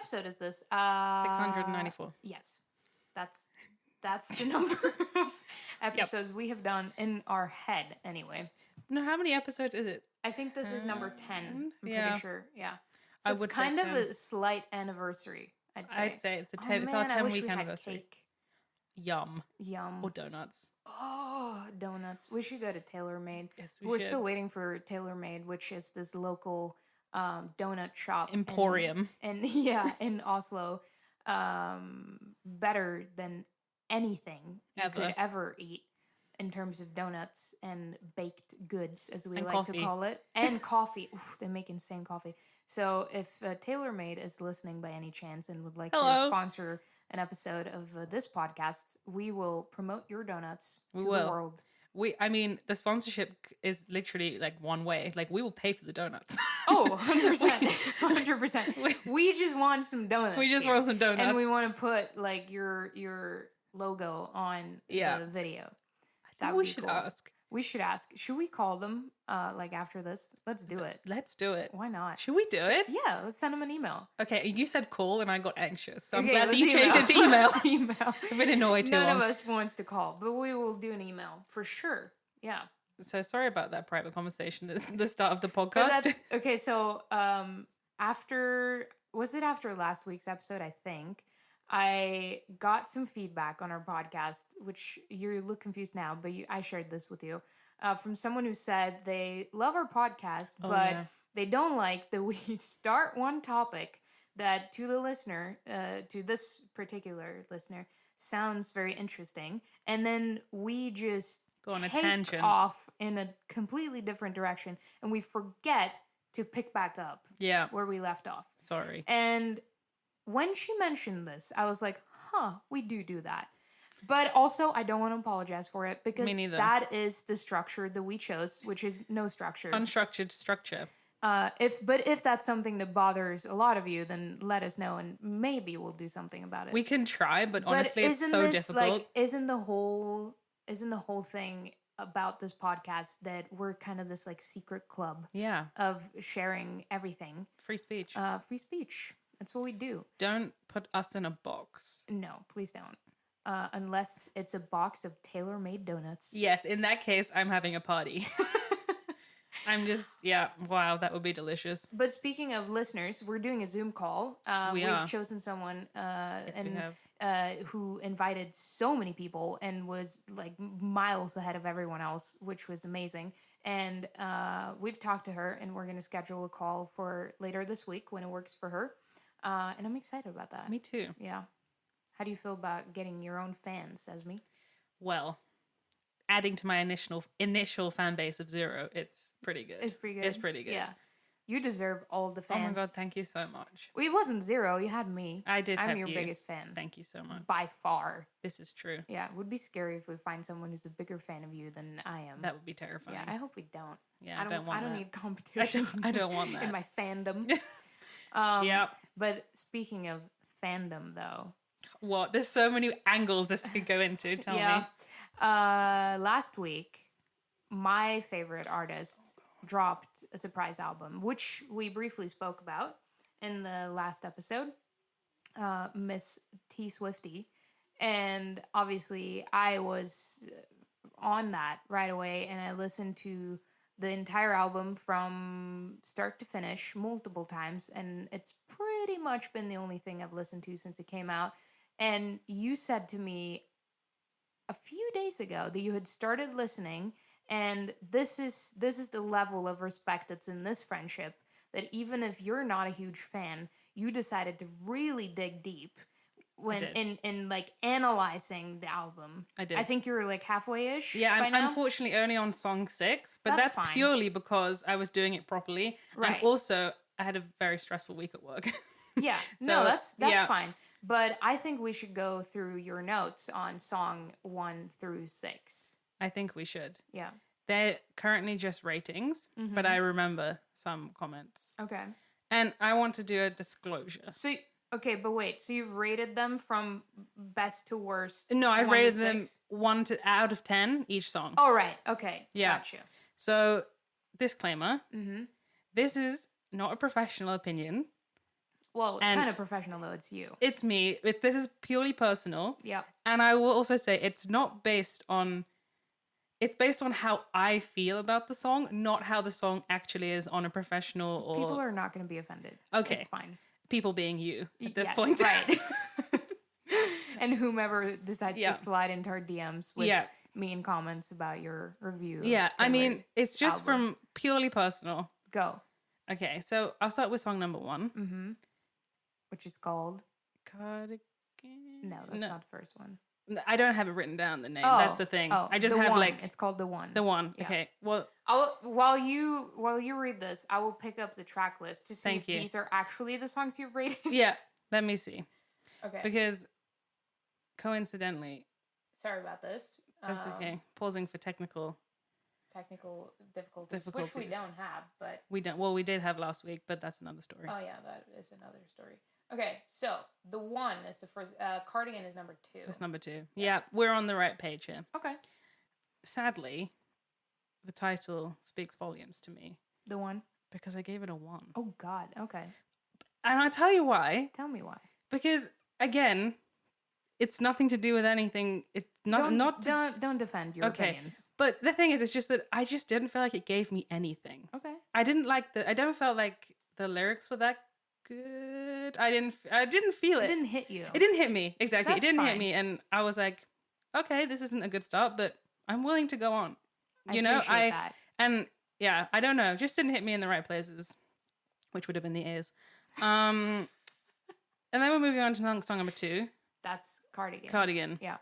episode is this? 694. Yes. That's the number of episodes we have done in our head anyway. No, how many episodes is it? I think this is number 10. I'm Yeah. pretty sure. Yeah. So I it's would say kind of 10. a slight anniversary, I'd say. I'd say it's a 10. Oh, It's our man, I wish 10-week we had anniversary. cake. Yum. Yum. Or donuts. Oh, donuts. We should go to TaylorMade. Yes, We're should. still waiting for TaylorMade, which is this local donut shop. Emporium. In Oslo. Better than anything you could ever eat in terms of donuts and baked goods, as we like to call it. And coffee. Oof, they make insane coffee. So if TaylorMade is listening by any chance and would like to sponsor an episode of this podcast, we will promote your donuts to the world. I mean, the sponsorship is literally like one way. Like, we will pay for the donuts. Oh, 100%. 100%. We just want some donuts. We just want some donuts. And we want to put like your logo on the video. I think we should ask. We should ask. Should we call them like after this? Let's do it. Let's do it. Why not? Should we do it? Yeah, let's send them an email. Okay, you said call and I got anxious. So I'm Okay, glad that you changed it to email. Let's email. I've been annoyed too long. None of us wants to call, but we will do an email for sure. Yeah. So sorry about that private conversation at the start of the podcast. Okay, so after last week's episode, I think, I got some feedback on our podcast, which you look confused now, but I shared this with you, from someone who said they love our podcast, but they don't like that we start one topic that to the listener, to this particular listener, sounds very interesting, and then we just go on a tangent off in a completely different direction, and we forget to pick back up where we left off. Sorry. And when she mentioned this, I was like, we do that. But also, I don't want to apologize for it because that is the structure that we chose, which is no structure. Unstructured structure. If that's something that bothers a lot of you, then let us know and maybe we'll do something about it. We can try, but honestly, it's so difficult. Like, isn't the whole thing about this podcast that we're kind of this like secret club of sharing everything? Free speech. Free speech. That's what we do. Don't put us in a box. No, please don't. Unless it's a box of tailor-made donuts. Yes, in that case, I'm having a party. I'm just, wow, that would be delicious. But speaking of listeners, we're doing a Zoom call. We've chosen someone who invited so many people and was like miles ahead of everyone else, which was amazing. And we've talked to her, and we're going to schedule a call for later this week when it works for her. And I'm excited about that. Me too. Yeah. How do you feel about getting your own fans, Esme? Well, adding to my initial fan base of 0, it's pretty good. It's pretty good. It's pretty good. Yeah. You deserve all the fans. Oh my God, thank you so much. Well, it wasn't 0. You had me. I did have you. I'm your biggest fan. Thank you so much. By far. This is true. Yeah, it would be scary if we find someone who's a bigger fan of you than I am. That would be terrifying. Yeah, I hope we don't. Yeah, I don't want that. I don't need competition. I don't want that. In my fandom. But speaking of fandom, though. What? There's so many angles this could go into. Tell me. Last week, my favorite artist dropped a surprise album, which we briefly spoke about in the last episode, Miss T Swiftie. And obviously, I was on that right away, and I listened to the entire album from start to finish multiple times, and it's pretty much been the only thing I've listened to since it came out. And you said to me a few days ago that you had started listening, and this is the level of respect that's in this friendship, that even if you're not a huge fan, you decided to really dig deep when in like analyzing the album. I did. I think you were like halfway-ish. Yeah, I'm unfortunately only on song 6, but that's purely because I was doing it properly. Right. And also I had a very stressful week at work. Yeah. So, that's fine. But I think we should go through your notes on song 1 through 6. I think we should. Yeah. They're currently just ratings, but I remember some comments. Okay. And I want to do a disclosure. So, okay, but wait. So you've rated them from best to worst? No, I've rated them 1 out of 10 each song. Oh, right. Okay. Yeah. Gotcha. So, disclaimer. This is not a professional opinion. Well, kind of professional though. It's you. It's me. This is purely personal. Yep. And I will also say it's not based on. It's based on how I feel about the song, not how the song actually is on a professional or. People are not going to be offended. Okay. It's fine. People being you at this point. Right. And whomever decides to slide into our DMs with mean comments about your review. Yeah. I mean, it's just from purely personal. Go. Okay. So I'll start with song number 1. Mm-hmm. Which is called? Cardigan. No, that's not the first one. I don't have it written down, the name. That's the thing. I just have one. It's called The One. The One. Yeah. Okay. Well, while you read this, I will pick up the track list to see if these are actually the songs you've rated. Yeah. Let me see. Okay. Because coincidentally. Sorry about this. That's okay. Pausing for technical difficulties, which we don't have, but we don't. Well, we did have last week, but that's another story. Oh yeah, that is another story. Okay, so The One is the first. Cardigan is number 2. That's number 2. Yeah, we're on the right page here. Okay. Sadly, the title speaks volumes to me. The One? Because I gave it a 1. Oh God. Okay. And I'll tell you why. Tell me why. Because again, it's nothing to do with anything. It's don't defend your opinions. But the thing is, it's just that I just didn't feel like it gave me anything. Okay. I don't feel like the lyrics were that good. I didn't feel it. It didn't hit you. It didn't hit me. Exactly. That's it didn't fine. hit me. And I was like, okay, this isn't a good start, but I'm willing to go on. I appreciate that. And yeah, I don't know. Just didn't hit me in the right places, which would have been the ears. And then we're moving on to song number 2. That's Cardigan. Cardigan. Yeah.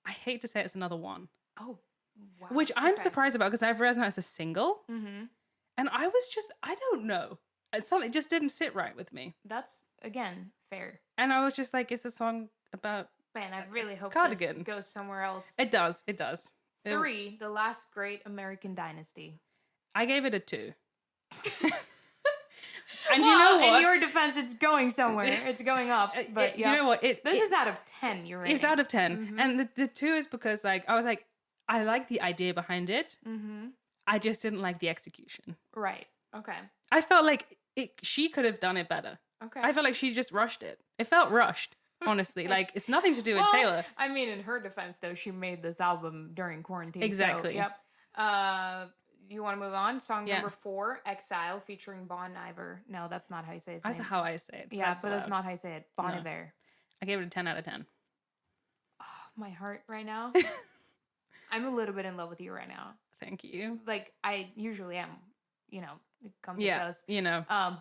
I hate to say it's another one. Oh, wow. Which I'm surprised about because I've realized now it's a single. Mm-hmm. And I was just, I don't know. It just didn't sit right with me. That's, again, fair. And I was just like, it's a song about... Man, I really hope Cardigan. this goes somewhere else. It does. It does. 3, The Last Great American Dynasty. I gave it a 2. And you know what? In your defense, it's going somewhere. It's going up. But do you know what? This is out of 10. You're right. It's out of 10. Mm-hmm. And the 2 is because I was like, I like the idea behind it. Mm-hmm. I just didn't like the execution. Right. Okay. I felt like she could have done it better. Okay. I felt like she just rushed it. It felt rushed, honestly. Like, it's nothing to do with Taylor. I mean, in her defense, though, she made this album during quarantine. Exactly. So, yep. You want to move on? Song number 4, Exile, featuring Bon Iver. No, that's not how you say his name. That's how I say it. So yeah, but that's not how you say it. Bon Iver. I gave it a 10 out of 10. Oh, my heart right now. I'm a little bit in love with you right now. Thank you. Like, I usually am, it comes and goes.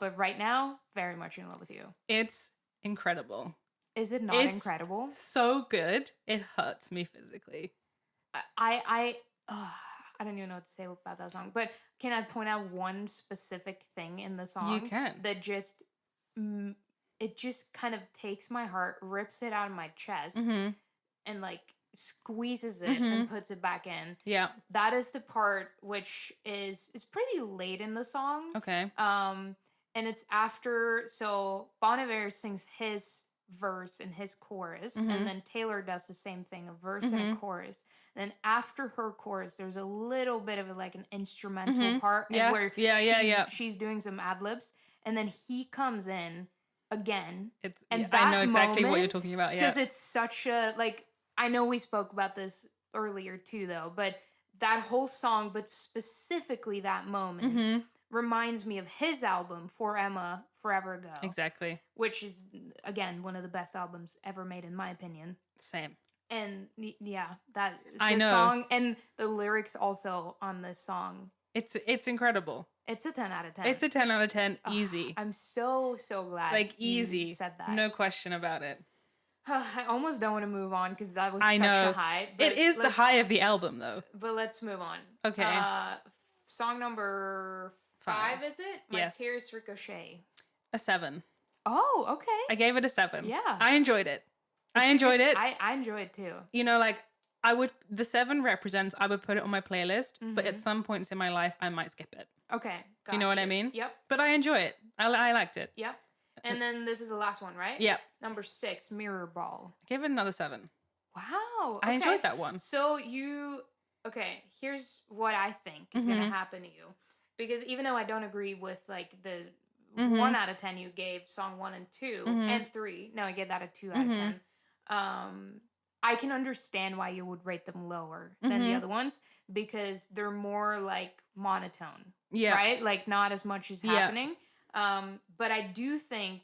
But right now, very much in love with you. It's incredible. Is it not incredible? So good. It hurts me physically. I don't even know what to say about that song, but can I point out one specific thing in the song? You can. That just, it just kind of takes my heart, rips it out of my chest, and like squeezes it and puts it back in. Yeah. That is the part which is pretty late in the song. Okay. And it's after, so Bon Iver sings his verse and his chorus, and then Taylor does the same thing, a verse and a chorus. Then after her chorus, there's a little bit of like an instrumental part where she's doing some ad libs, and then he comes in again. I know exactly what you're talking about. Because it's such a I know we spoke about this earlier too, though, but that whole song, but specifically that moment, reminds me of his album For Emma Forever Ago. Exactly. Which is again one of the best albums ever made, in my opinion. Same. And yeah, that I know. Song and the lyrics also on this song. It's incredible. It's a 10 out of 10. It's a 10 out of 10, easy. I'm so glad easy. You said that. No question about it. I almost don't want to move on because that was such a high. It is the high of the album, though. But let's move on. Okay. Song number 5, is it? My Tears Ricochet. A 7. Oh, okay. I gave it a 7. Yeah. I enjoyed it. I enjoyed it. I enjoy it too. The 7 represents, I would put it on my playlist, but at some points in my life, I might skip it. Okay. Gotcha. You know what I mean? Yep. But I enjoy it. I liked it. Yep. And then this is the last one, right? Yep. Number 6, Mirror Ball. I gave it another 7. Wow. I enjoyed that one. So here's what I think is going to happen to you. Because even though I don't agree with the 1 out of 10 you gave song 1 and 2 and 3. No, I gave that a 2 out of 10. I can understand why you would rate them lower than the other ones because they're more like monotone, right? Like not as much is happening. But I do think,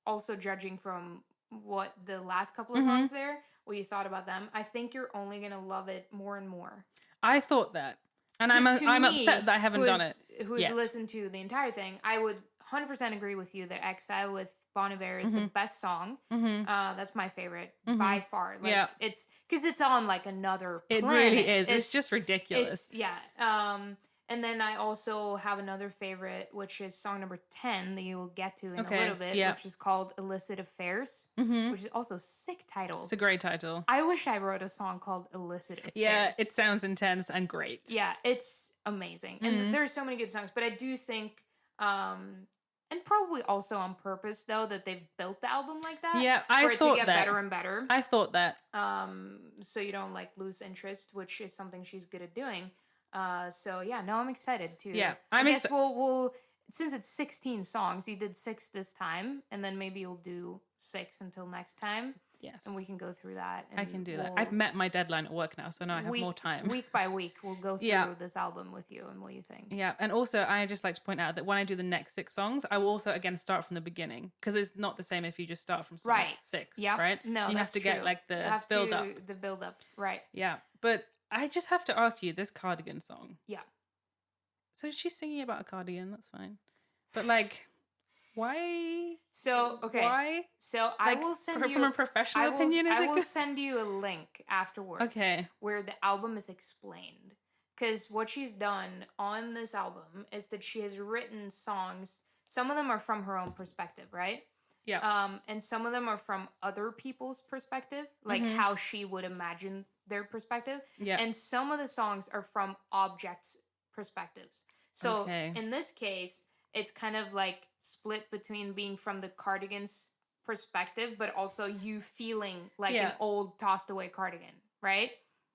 also judging from what the last couple of songs there, what you thought about them, I think you're only gonna love it more and more. I thought that, and I'm upset that I haven't done it. Who's yet. listened to the entire thing? I would 100% agree with you that Exile with Bon Iver is the best song. That's my favorite by far. Like it's because it's on like another planet. It really is. It's just ridiculous. And then I also have another favorite, which is song number 10 that you will get to in a little bit, which is called Illicit Affairs, which is also a sick title. It's a great title. I wish I wrote a song called Illicit Affairs. Yeah, it sounds intense and great. Yeah, it's amazing. And there's so many good songs, but I do think, and probably also on purpose, though, that they've built the album like that. Yeah, for it to get better and better. I thought that. So you don't like lose interest, which is something she's good at doing. So yeah, no, I'm excited too. Yeah, I guess we'll since it's 16 songs, you did 6 this time, and then maybe you'll do 6 until next time. Yes, and we can go through that. And I can do that. I've met my deadline at work now, so now I have more time. Week by week, we'll go through this album with you and what you think. Yeah, and also I just like to point out that when I do the next 6 songs, I will also again start from the beginning because it's not the same if you just start from song 6. Yeah, right. No, you have to get like the build up. The build up, right? Yeah, but I just have to ask you this Cardigan song. Yeah. So she's singing about a cardigan. That's fine, but like. Why? So, okay. Why? So, I will send you... From a professional opinion, I will send you a link afterwards. Okay. Where the album is explained. Because what she's done on this album is that she has written songs. Some of them are from her own perspective, right? Yeah. And some of them are from other people's perspective. Like how she would imagine their perspective. Yeah. And some of the songs are from objects' perspectives. So, in this case... It's kind of like split between being from the cardigan's perspective, but also you feeling like an old tossed away cardigan, right?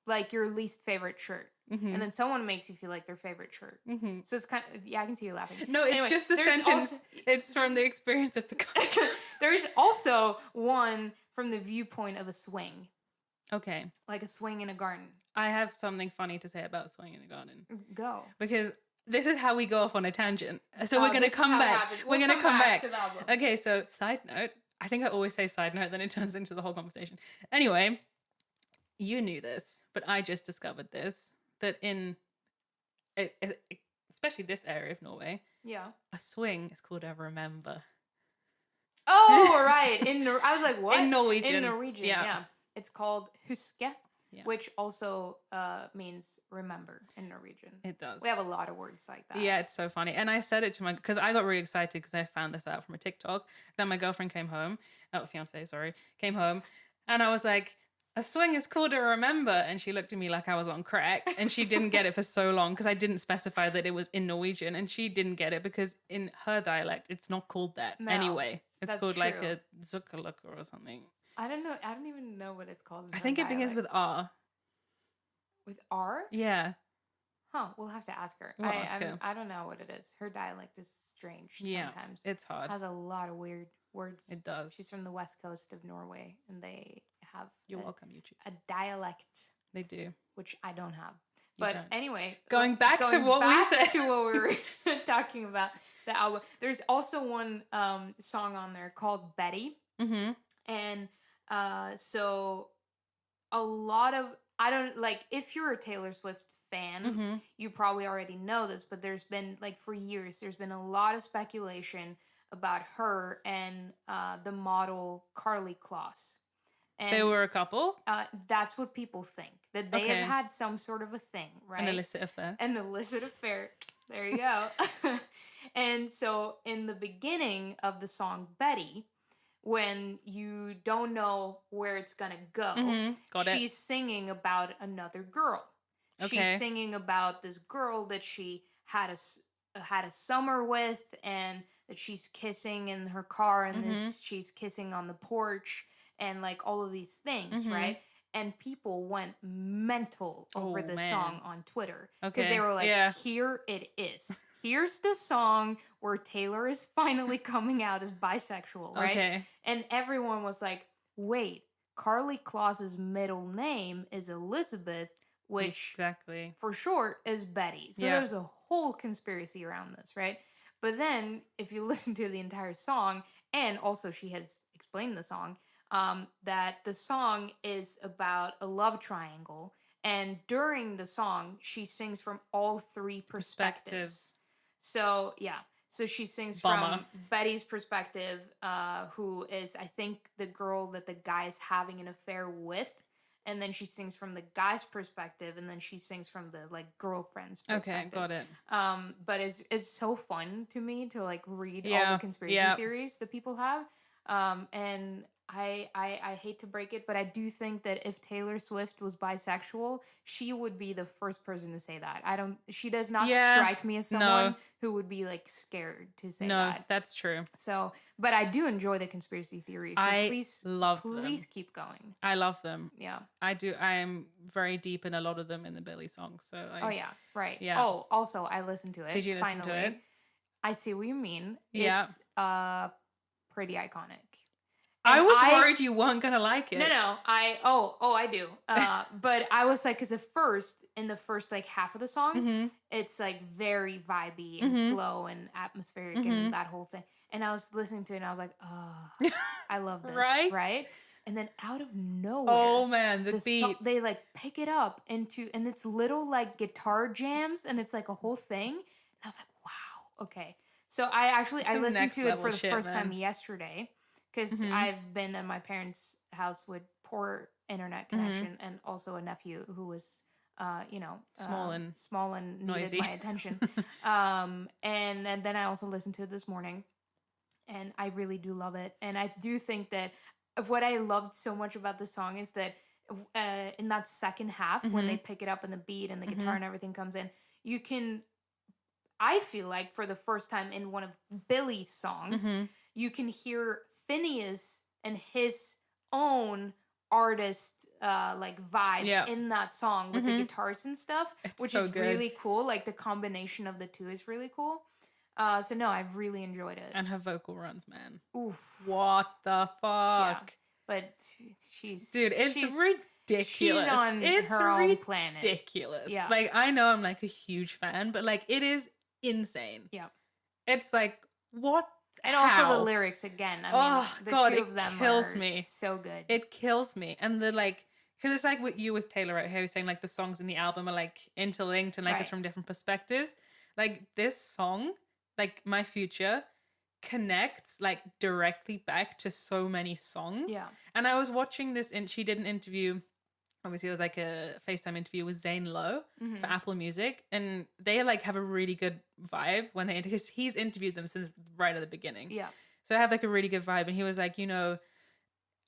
Like your least favorite shirt. And then someone makes you feel like their favorite shirt. So it's kind of, I can see you laughing. No, it's just the sentence. It's from the experience of the cardigan. There's also one from the viewpoint of a swing. Okay. Like a swing in a garden. I have something funny to say about swing in a garden. Go. Because... this is how we go off on a tangent. So we're going to come back. We're going to come back. Okay, so side note. I think I always say side note, then it turns into the whole conversation. Anyway, you knew this, but I just discovered this, that in, especially this area of Norway, a swing is called a remember. Oh, right. I was like, what? In Norwegian. In Norwegian, yeah. It's called huske. Yeah. Which also means remember in Norwegian. It does. We have a lot of words like that. Yeah, it's so funny. And I said it to because I got really excited because I found this out from a TikTok. Then my girlfriend came home, came home. And I was like, a swing is called a remember. And she looked at me like I was on crack. And she didn't get it for so long because I didn't specify that it was in Norwegian. And she didn't get it because in her dialect, it's not called that anyway. It's called true. Like a zukkalukka or something. I don't know. I don't even know what it's called. I think it begins with R. With R? Yeah. Huh. We'll have to ask her. I don't know what it is. Her dialect is strange sometimes. It's hard. It has a lot of weird words. It does. She's from the west coast of Norway, and they have welcome, YouTube. A dialect. They do. Which I don't have. But anyway. Going back to what we said. To what we were talking about, the album. There's also one song on there called Betty. Mm-hmm. And so a lot of, I don't, like, if you're a Taylor Swift fan, you probably already know this, but there's been, like, for years, there's been a lot of speculation about her and the model Carly Kloss. And they were a couple? That's what people think. That they have had some sort of a thing, right? An illicit affair. An illicit affair. There you go. And so in the beginning of the song Betty, when you don't know where it's gonna go, she's singing about another girl. Okay. She's singing about this girl that she had a summer with, and that she's kissing in her car, and she's kissing on the porch, and like all of these things, right? and people went mental over Oh this man. song on Twitter because they Okay. were like, Yeah. here it is. Here's the song where Taylor is finally coming out as bisexual, right? Okay. And everyone was like, wait, Carly Claus's middle name is Elizabeth, which Exactly. for short is Betty. So Yeah. there's a whole conspiracy around this, right? But then if you listen to the entire song, and also she has explained the song, that the song is about a love triangle. And during the song, she sings from all three perspectives. So, yeah. So she sings Bummer. from Betty's perspective, who is, I think, the girl that the guy's having an affair with. And then she sings from the guy's perspective, and then she sings from the like girlfriend's perspective. Okay, got it. But it's so fun to me to like read all Yeah, the conspiracy yeah. theories that people have. And I hate to break it, but I do think that if Taylor Swift was bisexual, she would be the first person to say that. She does not Yeah, strike me as someone no. who would be like scared to say No, that. that's true. So, but I do enjoy the conspiracy theories. So I love them. please keep going. I love them. Yeah. I do. I am very deep in a lot of them in the Billie songs. So Oh yeah, right. Yeah. Oh, also I listened to it. Did you listen finally. to it? I see what you mean. Yeah. It's pretty iconic. I And was worried you weren't gonna like it. No. I do. But I was like, because in the first like half of the song, it's like very vibey and slow and atmospheric and that whole thing. And I was listening to it and I was like, oh, I love this. Right? And then out of nowhere, oh man, the beat. They like pick it up and it's little like guitar jams and it's like a whole thing. And I was like, wow, okay. So I listened to it for the first time yesterday. Because I've been at my parents' house with poor internet connection and also a nephew who was, small and noisy. needed my attention. And then I also listened to it this morning, and I really do love it. And I do think that what I loved so much about the song is that in that second half, when they pick it up and the beat and the guitar and everything comes in, I feel like for the first time in one of Billie's songs, you can hear Phineas and his own artist like vibe in that song with the guitars and stuff, which is really cool. Like the combination of the two is really cool. So no, I've really enjoyed it. And her vocal runs, man. Oof. What the fuck? Yeah, but it's ridiculous. She's on her own planet. Ridiculous. Yeah. Like I know I'm like a huge fan, but like it is insane. Yeah. It's like what. And also the lyrics again. I mean, the two of them kills are me. so good. It kills me. And the like, because it's like with Taylor, right? How you're saying like the songs in the album are like interlinked and like it's from different perspectives. Like this song, like My Future, connects like directly back to so many songs. Yeah. And I was watching this, and she did an interview. Obviously, it was like a FaceTime interview with Zane Lowe for Apple Music. And they like have a really good vibe when because he's interviewed them since right at the beginning. Yeah. So I have like a really good vibe. And he was like,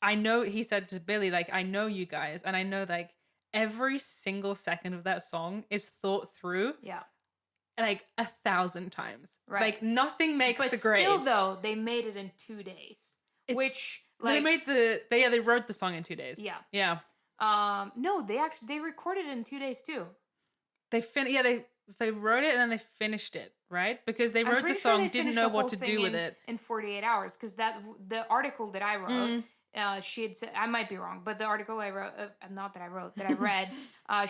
I know, he said to Billie, like, I know you guys. And I know like every single second of that song is thought through. Yeah. Like 1,000 times. Right. Like nothing makes the grade. But still though, they made it in 2 days. Which like they wrote the song in 2 days. Yeah. Yeah. No, they recorded it in 2 days too. They wrote it and then they finished it, right? Because they wrote the song, didn't know what to do with it in 48 hours. Because the article that I wrote, she had said, I might be wrong, but the article I wrote, not that I wrote, that I read,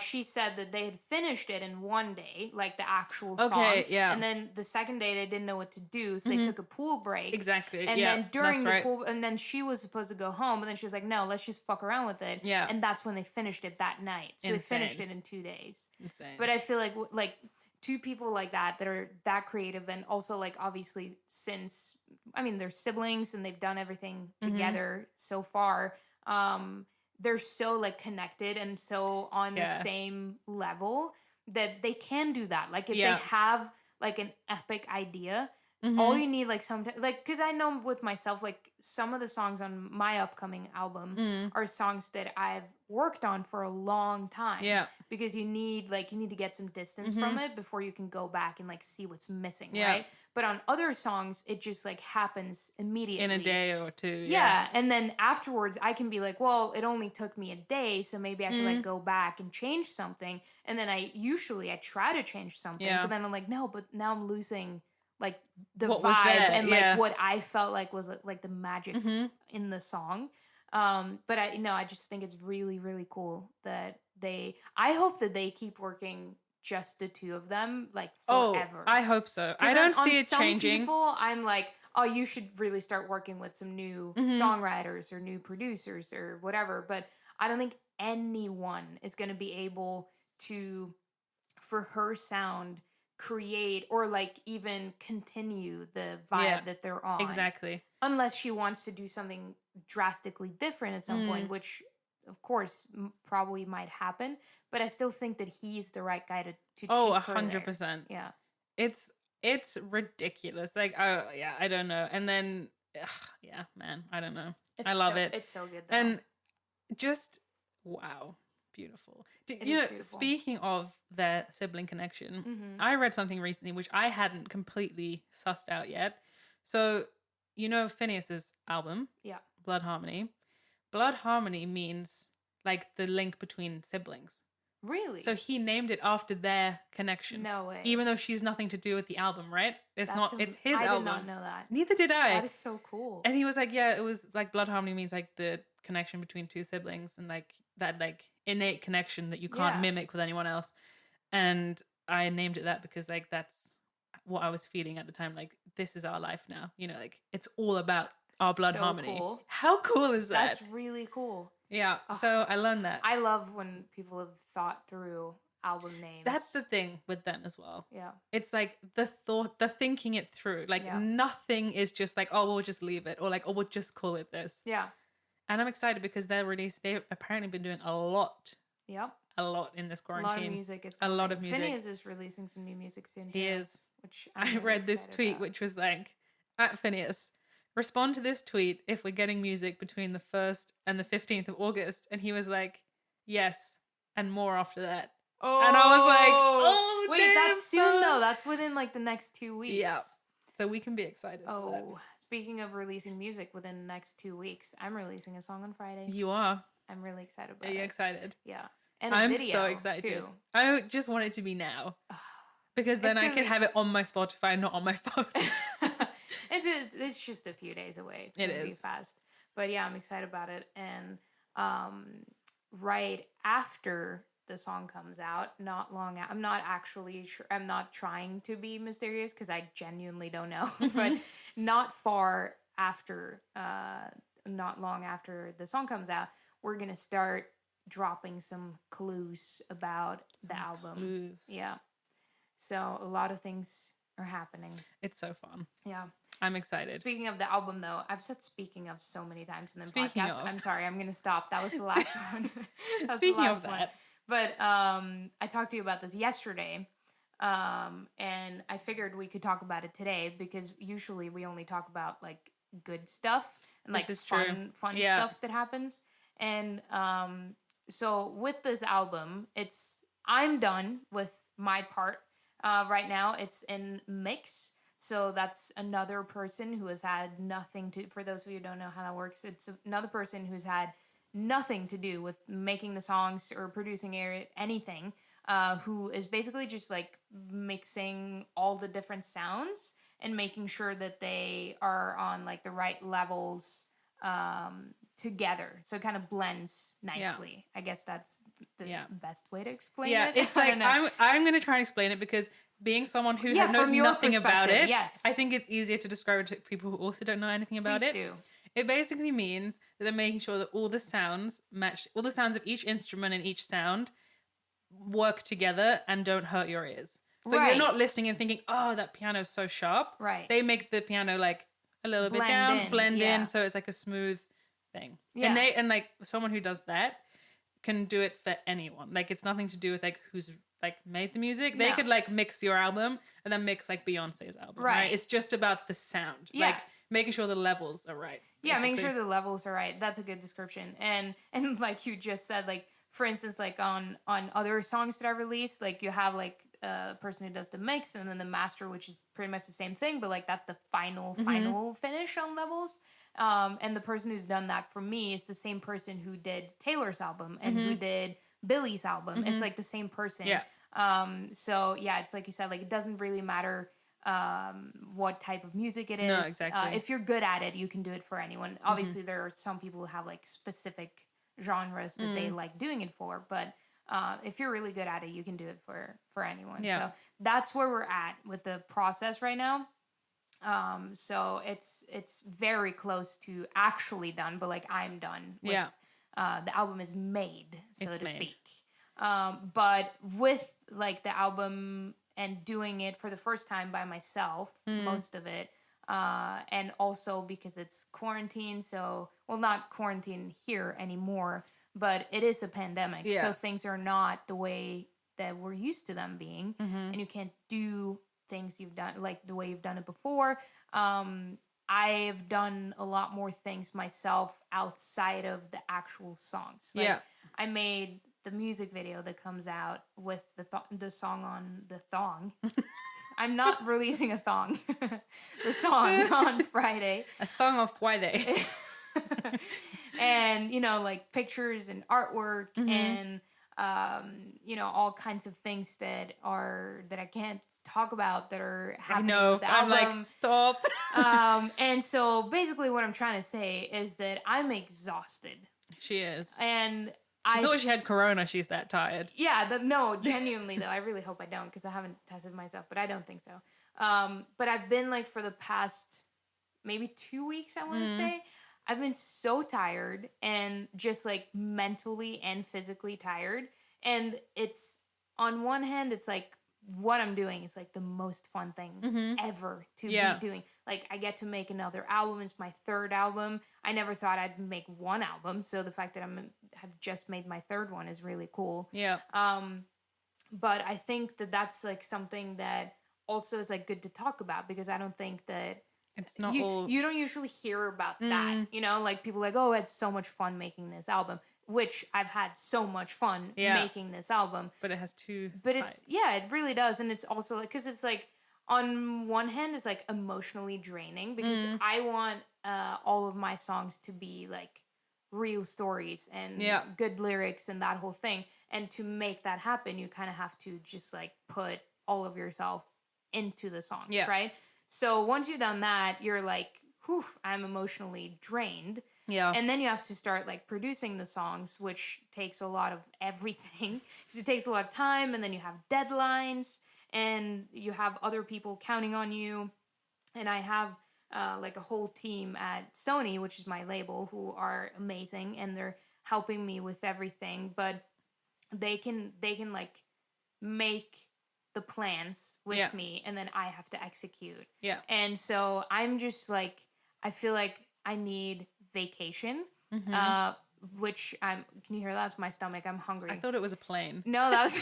she said that they had finished it in 1 day, like the actual song. Okay, yeah. And then the second day they didn't know what to do, so they took a pool break. Exactly. And then during the pool, and then she was supposed to go home, and then she was like, no, let's just fuck around with it. Yeah. And that's when they finished it that night. So Insane. they finished it in 2 days. Insane. But I feel like two people like that are that creative, and also like obviously since they're siblings and they've done everything together so far, they're so like connected and so on the same level that they can do that. Like if they have like an epic idea, all you need like sometimes, like, because I know with myself, like some of the songs on my upcoming album are songs that I've worked on for a long time. Yeah. Because you need to get some distance from it before you can go back and like see what's missing, Yeah. right? But on other songs, it just like happens immediately. In a day or two. Yeah. And then afterwards, I can be like, well, it only took me a day, so maybe I should like go back and change something. And then I try to change something, Yeah. but then I'm like, no, but now I'm losing like the What was vibe there, and yeah. like what I felt like was like the magic in the song. But I just think it's really, really cool that I hope that they keep working just the two of them like forever. I hope so. 'Cause I don't on see it some changing. people, I'm like, oh, you should really start working with some new songwriters or new producers or whatever. But I don't think anyone is going to be able to, for her sound, create or like even continue the vibe that they're on. Exactly. Unless she wants to do something drastically different at some point, which of course probably might happen. But I still think that he's the right guy to take her there. 100%. Yeah. It's ridiculous. Like, oh yeah, I don't know. And then yeah, man, I don't know. I love it. It's so good though. And just wow, beautiful. Beautiful. Speaking of their sibling connection, I read something recently which I hadn't completely sussed out yet. So, Phineas's album, Blood Harmony. Blood Harmony means like the link between siblings. Really? So he named it after their connection. No way. Even though she's nothing to do with the album, right? It's his album. I album. did not know that. Neither did I. That is so cool. And he was like, yeah, it was like Blood Harmony means like the connection between two siblings and like that like innate connection that you can't mimic with anyone else. And I named it that because like that's what I was feeling at the time. Like, this is our life now. Like it's all about our blood harmony. Cool. How cool is that? That's really cool. Yeah. So I learned that. I love when people have thought through album names. That's the thing with them as well. Yeah. It's like the thinking it through. Like nothing is just like, oh, we'll just leave it, or like, oh, we'll just call it this. Yeah. And I'm excited because they've apparently been doing a lot. Yep. A lot in this quarantine. A lot of music is coming. A lot of music. Phineas is releasing some new music soon too. He is. Which I read this tweet, about. which was like, at Phineas, respond to this tweet if we're getting music between the 1st and the 15th of August. And he was like, yes, and more after that. Oh. And I was like, oh, wait, damn, that's soon though. That's within like the next 2 weeks. Yeah. So we can be excited for that. Speaking of releasing music within the next 2 weeks, I'm releasing a song on Friday. You are? I'm really excited about it. Are you excited? Yeah. And I'm video so excited. Too. I just want it to be now. Because then I can have it on my Spotify, not on my phone. It's just a few days away. It's gonna be fast. But yeah, I'm excited about it. And right after the song comes out, not long I'm not actually sure, I'm not trying to be mysterious because I genuinely don't know. But not far after, not long after the song comes out, we're gonna start dropping some clues about the album. Clues. Yeah. So a lot of things are happening. It's so fun. Yeah. I'm excited. Speaking of the album, though, I've said speaking of so many times in the Speaking podcast. of. I'm sorry. I'm going to stop. That was the last one. Speaking of that. But I talked to you about this yesterday. And I figured we could talk about it today because usually we only talk about like good stuff and like fun stuff that happens. And so with this album, I'm done with my part. Right now, it's in mix. So that's another person who has had nothing to, for those of you who don't know how that works, it's another person who's had nothing to do with making the songs or producing anything, who is basically just like mixing all the different sounds and making sure that they are on like the right levels together, so it kind of blends nicely. I guess that's the best way to explain it. Yeah, it's like I'm gonna try and explain it because being someone who knows nothing about it, I think it's easier to describe it to people who also don't know anything about it. Do. It basically means that they're making sure that all the sounds match, all the sounds of each instrument and each sound work together and don't hurt your ears. So you're not listening and thinking, oh, that piano's so sharp. Right. They make the piano like a little bit down, blend in, so it's like a smooth thing. Yeah. And like someone who does that can do it for anyone. Like it's nothing to do with like who's like made the music. They could like mix your album and then mix like Beyonce's album. Right. It's just about the sound. Yeah. Like making sure the levels are right. Basically. Yeah, making sure the levels are right. That's a good description. And like you just said, like for instance, like on other songs that I released, like you have like person who does the mix, and then the master, which is pretty much the same thing, but like that's the final finish on levels. And the person who's done that for me is the same person who did Taylor's album and who did Billie's album. It's like the same person. Yeah. So yeah, it's like you said, like it doesn't really matter what type of music it is. No, exactly. If you're good at it, you can do it for anyone. Obviously, there are some people who have like specific genres that they like doing it for, but if you're really good at it, you can do it for anyone. Yeah. So that's where we're at with the process right now. So it's very close to actually done, but like I'm done. With, the album is made, so It's to made. speak. But with like the album and doing it for the first time by myself, most of it, and also because it's quarantine, so well, not quarantine here anymore, but it is a pandemic, so things are not the way that we're used to them being, and you can't do things you've done like the way you've done it before. I've done a lot more things myself outside of the actual songs. Like, I made the music video that comes out with the song on the thong. I'm not releasing a thong. The song on Friday. A thong of Friday. And, you know, like pictures and artwork and, you know, all kinds of things that I can't talk about that are happening with the album. I'm like, stop. And so basically what I'm trying to say is that I'm exhausted. She is. And I thought she had corona. She's that tired. Yeah, no, genuinely though. I really hope I don't because I haven't tested myself, but I don't think so. But I've been like for the past maybe 2 weeks, I want to say, I've been so tired and just like mentally and physically tired. And it's on one hand, it's like what I'm doing is like the most fun thing ever to be doing. Like I get to make another album. It's my third album. I never thought I'd make one album. So the fact that have just made my third one is really cool. Yeah. But I think that that's like something that also is like good to talk about because I don't think that it's not you don't usually hear about that, you know, like people like, oh, I had so much fun making this album, which I've had so much fun making this album. But it has two sides. It really does. And it's also like, because it's like, on one hand, it's like emotionally draining because I want all of my songs to be like real stories and good lyrics and that whole thing. And to make that happen, you kind of have to just like put all of yourself into the songs, right? So once you've done that, you're like, whew, I'm emotionally drained. Yeah. And then you have to start like producing the songs, which takes a lot of everything because it takes a lot of time. And then you have deadlines and you have other people counting on you. And I have like a whole team at Sony, which is my label, who are amazing and they're helping me with everything. But they can like make the plans with me and then I have to execute. Yeah. And so I'm just like, I feel like I need vacation, which can you hear that? It's my stomach. I'm hungry. I thought it was a plane. No, that was...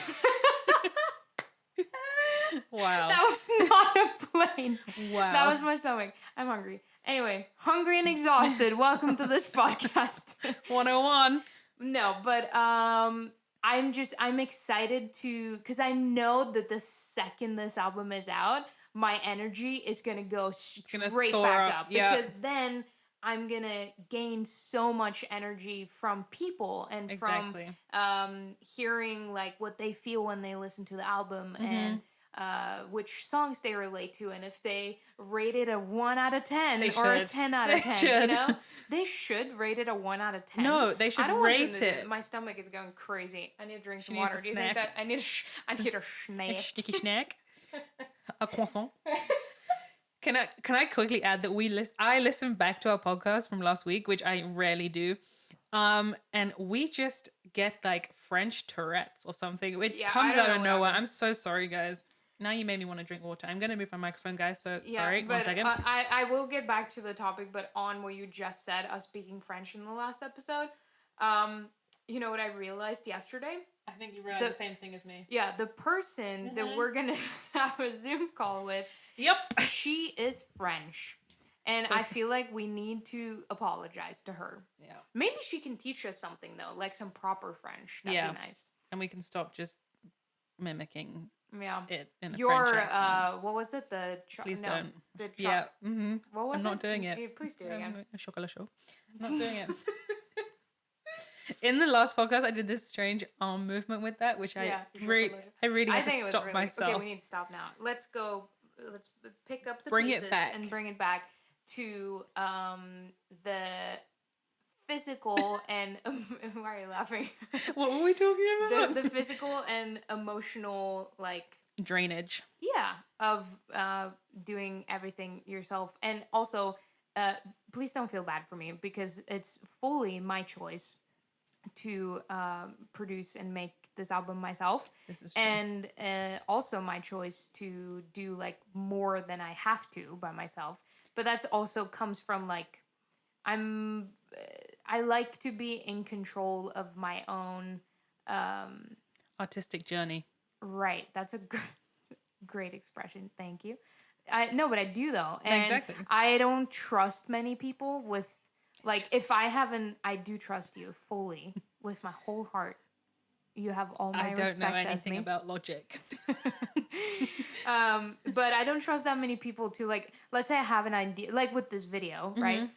Wow. That was not a plane. Wow. That was my stomach. I'm hungry. Anyway, hungry and exhausted. Welcome to this podcast. 101. No, but I'm excited because I know that the second this album is out, my energy is going to go straight back up. Because then I'm going to gain so much energy from people and from hearing like what they feel when they listen to the album and which songs they relate to, and if they rate it a 1 out of 10 or a 10 out of 10, you know, they should rate it a 1 out of 10. No, they should rate it. My stomach is going crazy. I need to drink some water. Do you think that I need a snack? A sticky snack. A croissant. Can I quickly add that I listened back to our podcast from last week, which I rarely do. And we just get like French Tourette's or something. It comes out of nowhere. I'm so sorry, guys. Now you made me want to drink water. I'm going to move my microphone, guys. So sorry. 1 second. I will get back to the topic, but on what you just said, us speaking French in the last episode, you know what I realized yesterday? I think you realized the same thing as me. Yeah, the person that we're going to have a Zoom call with, she is French. And I feel like we need to apologize to her. Yeah. Maybe she can teach us something, though, like some proper French. That'd be nice. And we can stop just mimicking Yeah. it in a Your French accent. what was it? Please No, don't. the Yeah. what I'm was not it? doing it. Please do it again. Chocolat chaud. I'm not doing it. In the last podcast, I did this strange arm movement with that, which Yeah, I really had to think it was stop really myself. okay. We need to stop now. Let's go. Let's pick up the Bring it pieces back. and bring it back to the physical and why are you laughing? What were we talking about? The physical and emotional like Drainage. yeah of doing everything yourself, and also please don't feel bad for me because it's fully my choice to produce and make this album myself. This is true. And also my choice to do like more than I have to by myself. But that's also comes from like I like to be in control of my own artistic journey. Right. That's a great expression. Thank you. But I do though. And exactly. I don't trust many people with like if I haven't I do trust you fully with my whole heart. You have all my respect. I don't know anything about logic. But I don't trust that many people to like let's say I have an idea like with this video, right?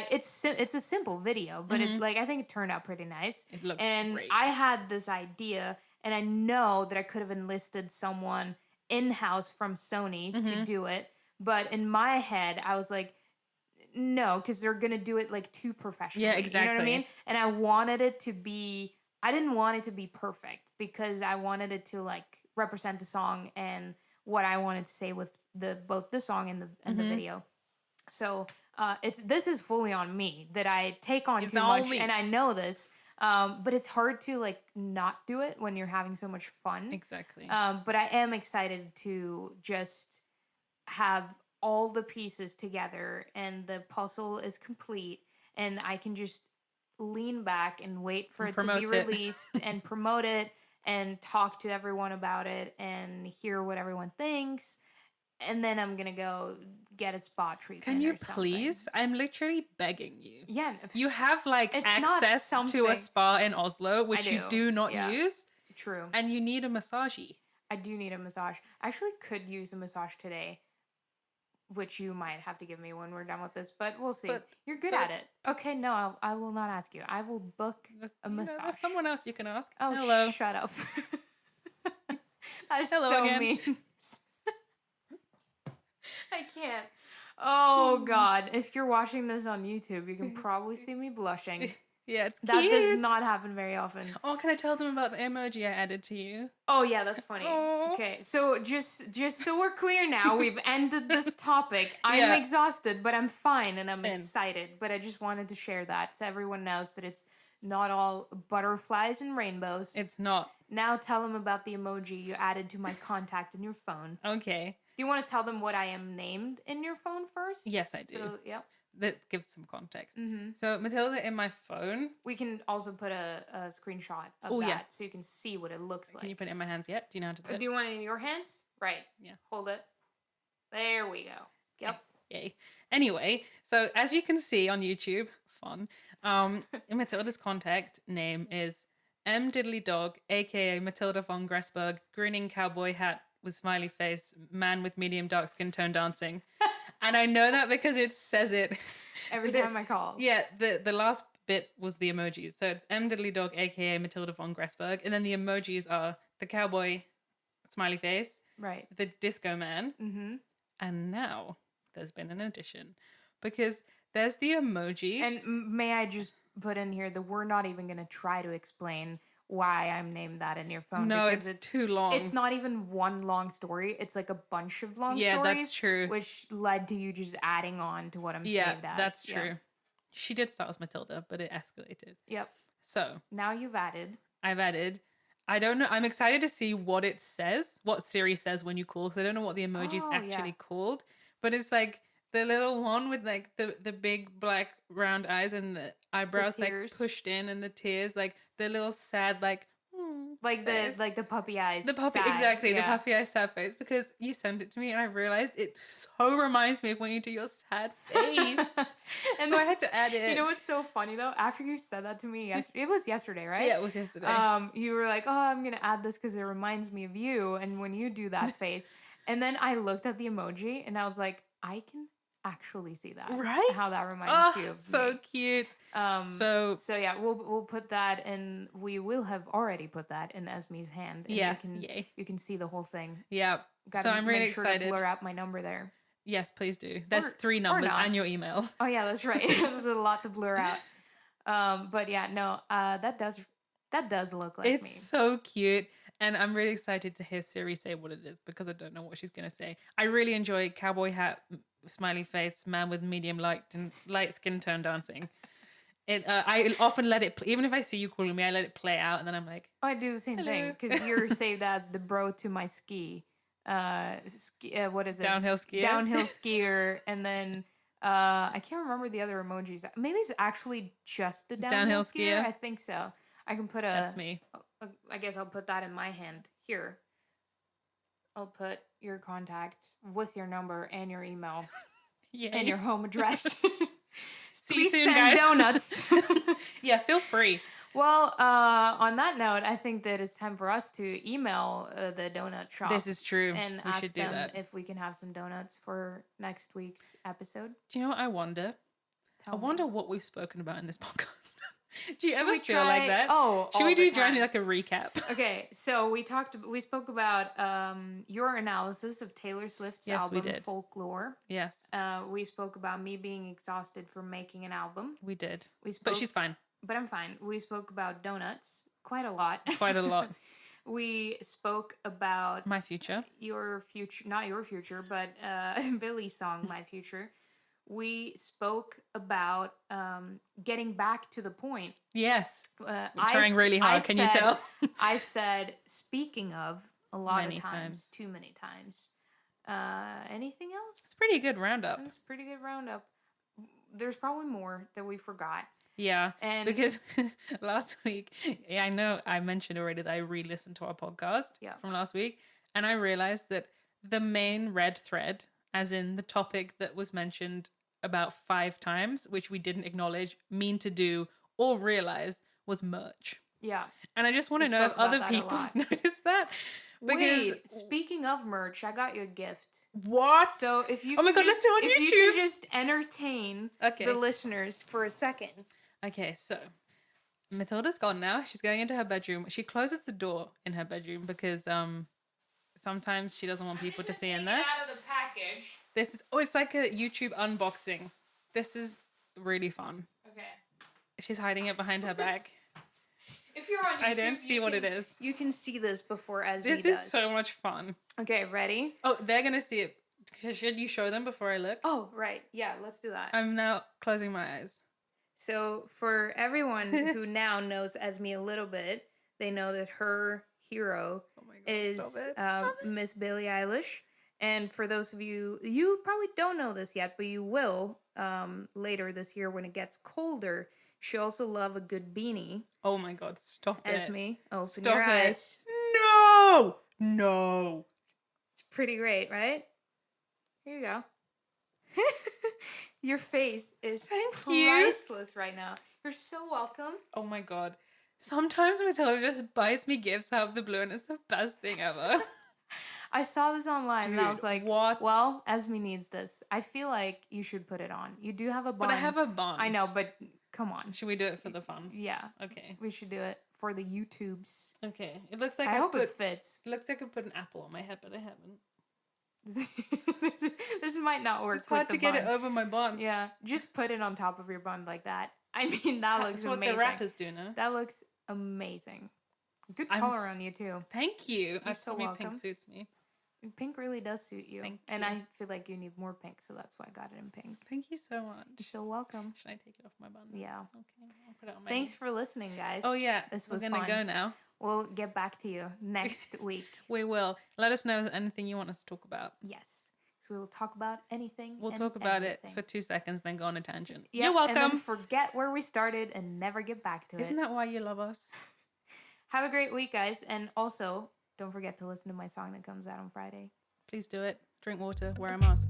It's a simple video, but it like I think it turned out pretty nice. It looks and great. I had this idea and I know that I could have enlisted someone in-house from Sony to do it, but in my head I was like no, because they're gonna do it like too professionally. Yeah, exactly. You know what I mean? And I wanted it to be I didn't want it to be perfect because I wanted it to like represent the song and what I wanted to say with both the song and the video. So this is fully on me that I take on too much, and I know this. But it's hard to like not do it when you're having so much fun. Exactly. But I am excited to just have all the pieces together and the puzzle is complete and I can just lean back and wait for it to be released and promote it and talk to everyone about it and hear what everyone thinks. And then I'm gonna go get a spa treatment. Can you please? I'm literally begging you. Yeah. You have like access to a spa in Oslo, which you do not use. True. And you need a massagey. I do need a massage. I actually could use a massage today, which you might have to give me when we're done with this, but we'll see. You're good at it. Okay, no, I will not ask you. I will book a massage. There's someone else you can ask. Oh, hello. Shut up. That is hello so again. mean. I can't. Oh, God. If you're watching this on YouTube, you can probably see me blushing. Yeah, it's that cute. does not happen very often. Oh, can I tell them about the emoji I added to you? Oh yeah, that's funny. Aww. Okay, so just so we're clear now, we've ended this topic. I'm exhausted, but I'm fine and I'm excited. But I just wanted to share that so everyone knows that it's not all butterflies and rainbows. It's not. Now tell them about the emoji you added to my contact in your phone. Okay. Do you want to tell them what I am named in your phone first? Yes, I do. So, yeah. That gives some context. So Matilda in my phone. We can also put a screenshot of that so you can see what it looks like. Can you put it in my hands yet? Do you know how to do it? Do you want it in your hands? Right. Yeah. Hold it. There we go. Yep. Yay. Anyway, so as you can see on YouTube, fun. Matilda's contact name is M Diddly Dog, aka Matilda von Gressberg, grinning cowboy hat with smiley face, man with medium dark skin tone dancing. And I know that because it says it every time I call. Yeah, the last bit was the emojis. So it's M Diddly Dog, aka Matilda von Gressberg, and then the emojis are the cowboy smiley face, right? The disco man, and now there's been an addition because there's the emoji. And may I just put in here that we're not even going to try to explain why I'm named that in your phone. No, because it's too long. It's not even one long story. It's like a bunch of long stories. Yeah, that's true. Which led to you just adding on to what I'm saved as. Yeah, that's true. She did start as Matilda, but it escalated. Yep. So. Now you've added. I've added. I don't know. I'm excited to see what it says, what Siri says when you call, because I don't know what the emoji is actually called. But it's like the little one with like the big black round eyes and the eyebrows like pushed in and the tears, like the little sad like like the puppy eyes. The puppy, sad. exactly, the Yeah. puppy eye sad face, because you sent it to me and I realized it so reminds me of when you do your sad face. And So I had to add it. You know what's so funny though? After you said that to me yesterday, it was yesterday, right? Yeah, it was yesterday. You were like, "Oh, I'm gonna add this because it reminds me of you." And when you do that face, and then I looked at the emoji and I was like, I can actually see that, Right? How that reminds you of so me. cute. So yeah, we'll put that in. We will have already put that in Esme's hand, and Yeah, yay. you can see the whole thing. Yeah. Gotta So I'm really make sure excited. to blur out my number there. Yes, please do. There's Or- 3 or numbers not. and your email. Oh yeah, that's right. There's a lot to blur out. But yeah, no, that does look like It's me. so cute. And I'm really excited to hear Siri say what it is, because I don't know what she's going to say. I really enjoy cowboy hat, smiley face, man with medium light skin tone dancing. I often let it, even if I see you calling me, I let it play out, and then I'm like, Oh, I do the same Hello. thing because you're saved as the bro to my ski. What is it? Downhill skier? Downhill skier, and then I can't remember the other emojis. Maybe it's actually just the downhill skier. skier? I think so. I can put that's me. I guess I'll put that in my hand here. I'll put your contact with your number and your email Yeah. and your home address. See you Please soon, send guys. donuts. Yeah, feel free. Well, on that note, I think that it's time for us to email the donut shop. This is true. And We ask should do them that. if we can have some donuts for next week's episode. Do you know what I wonder? Tell I me. wonder what we've spoken about in this podcast. Do you Should ever we feel like try- that? Oh, should all we the do join time. like a recap? Okay, so we spoke about your analysis of Taylor Swift's Yes, we album did. Folklore. Yes, We spoke about me being exhausted from making an album. we did. We spoke, But she's fine. But I'm fine. We spoke about donuts quite a lot. Quite a lot. We spoke about My future. your future, not your future, but Billie's song, My Future. We spoke about getting back to the point. Yes. I'm trying really hard, can you tell? I said, speaking of, a lot Many of times, times. too many times. Anything else? It's a pretty good roundup. That's a pretty good roundup. There's probably more that we forgot. Yeah, And because last week, I know I mentioned already that I re-listened to our podcast from last week, and I realized that the main red thread, as in the topic that was mentioned about 5 times, which we didn't acknowledge, mean to do, or realize, was merch. Yeah. And I just want to We know if spoke about other that a people lot. noticed that. Because Wait, speaking of merch, I got you a gift. what? So if you Oh my can God, let's just, do it on if YouTube. you can just entertain Okay. the listeners for a second. Okay, so Matilda's gone now. She's going into her bedroom. She closes the door in her bedroom because sometimes she doesn't want people to see in there. Out of the package. This is it's like a YouTube unboxing. This is really fun. Okay. She's hiding it behind her back. If you're on YouTube, I don't see what it is. You can see this before Esme This does. is so much fun. Okay, ready? Oh, they're gonna see it. Should you show them before I look? Oh, right. Yeah, let's do that. I'm now closing my eyes. So for everyone who now knows Esme a little bit, they know that her hero Oh my God, is stop it. Miss Billie Eilish. And for those of you, you probably don't know this yet, but you will later this year when it gets colder. She also loves a good beanie. Oh my God, stop it. Esme, open Stop your it. eyes. No! No. It's pretty great, right? Here you go. Your face is Thank you. priceless right now. You're so welcome. Oh my God. Sometimes Matilda just buys me gifts out of the blue and it's the best thing ever. I saw this online and I was Dude, like, what? well, Esme needs this. I feel like you should put it on. You do have a bun. But I have a bun. I know, but come on. Should we do it for the funs? Yeah, Okay. we should do it for the YouTubes. Okay. It looks like I hope put, it fits. It looks like I put an apple on my head, but I haven't. This might not work. It's hard with to the get it bun. over my bun. Yeah, just put it on top of your bun like that. I mean, that looks That's what amazing. the rappers do now. That looks amazing. Good I'm color s- on you too. Thank you. I so told me welcome. pink suits me. Pink really does suit you. Thank And you. I feel like you need more pink, so that's why I got it in pink. Thank you so much. You're so welcome. Should I take it off my bun? Yeah. Okay. I'll put it on my Thanks for listening, guys. Oh yeah. This We're was gonna fun. go now. We'll get back to you next week. We will. Let us know if there's anything you want us to talk about. Yes. So we'll talk about anything. We'll and talk about everything. it for 2 seconds, then go on a tangent. Yep, You're welcome. And then forget where we started and never get back to Isn't it. that why you love us? Have a great week, guys. And also, don't forget to listen to my song that comes out on Friday. Please do it. Drink water, wear a mask.